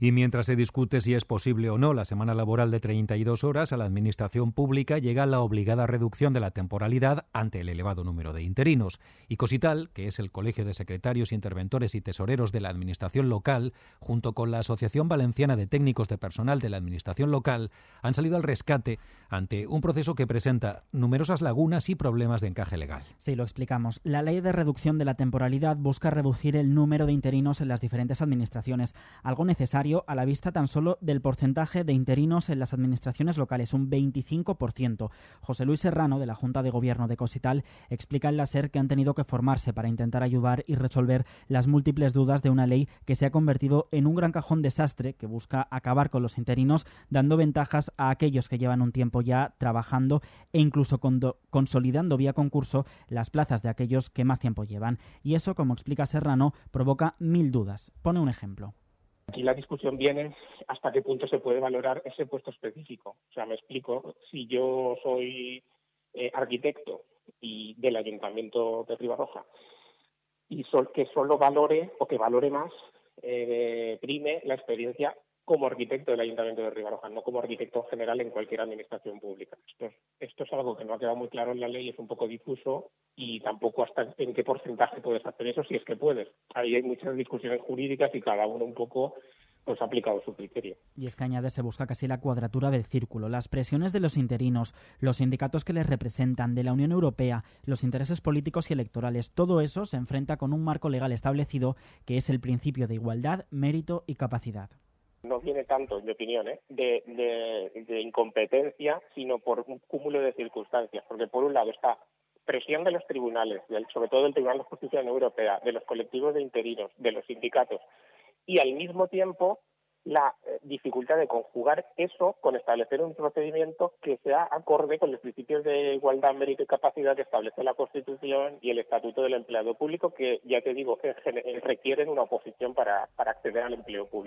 Y mientras se discute si es posible o no la semana laboral de 32 horas, a la Administración pública llega la obligada reducción de la temporalidad ante el elevado número de interinos. Y Cosital, que es el Colegio de Secretarios, Interventores y Tesoreros de la Administración local, junto con la Asociación Valenciana de Técnicos de Personal de la Administración local, han salido al rescate ante un proceso que presenta numerosas lagunas y problemas de encaje legal. Sí, lo explicamos. La ley de reducción de la temporalidad busca reducir el número de interinos en las diferentes administraciones, algo necesario a la vista tan solo del porcentaje de interinos en las administraciones locales, un 25%. José Luis Serrano, de la Junta de Gobierno de Cosital, explica en la SER que han tenido que formarse para intentar ayudar y resolver las múltiples dudas de una ley que se ha convertido en un gran cajón desastre que busca acabar con los interinos, dando ventajas a aquellos que llevan un tiempo ya trabajando e incluso consolidando vía concurso las plazas de aquellos que más tiempo llevan. Y eso, como explica Serrano, provoca 1000 dudas. Pone un ejemplo. Aquí la discusión viene hasta qué punto se puede valorar ese puesto específico. O sea, me explico, si yo soy arquitecto y del Ayuntamiento de Ribarroja y que solo valore o que valore más, prime la experiencia como arquitecto del Ayuntamiento de Ribarroja, no como arquitecto general en cualquier administración pública. Esto es algo que no ha quedado muy claro en la ley, es un poco difuso y tampoco hasta en qué porcentaje puedes hacer eso, si es que puedes. Ahí hay muchas discusiones jurídicas y cada uno un poco pues ha aplicado su criterio. Y es que añade, se busca casi la cuadratura del círculo. Las presiones de los interinos, los sindicatos que les representan, de la Unión Europea, los intereses políticos y electorales, todo eso se enfrenta con un marco legal establecido que es el principio de igualdad, mérito y capacidad. No viene tanto, en mi opinión, de incompetencia, sino por un cúmulo de circunstancias. Porque por un lado está presión de los tribunales, sobre todo del Tribunal de Justicia de la Unión Europea, de los colectivos de interinos, de los sindicatos, y al mismo tiempo la dificultad de conjugar eso con establecer un procedimiento que sea acorde con los principios de igualdad, mérito y capacidad que establece la Constitución y el Estatuto del Empleado Público, que, ya te digo, requieren una oposición para acceder al empleo público.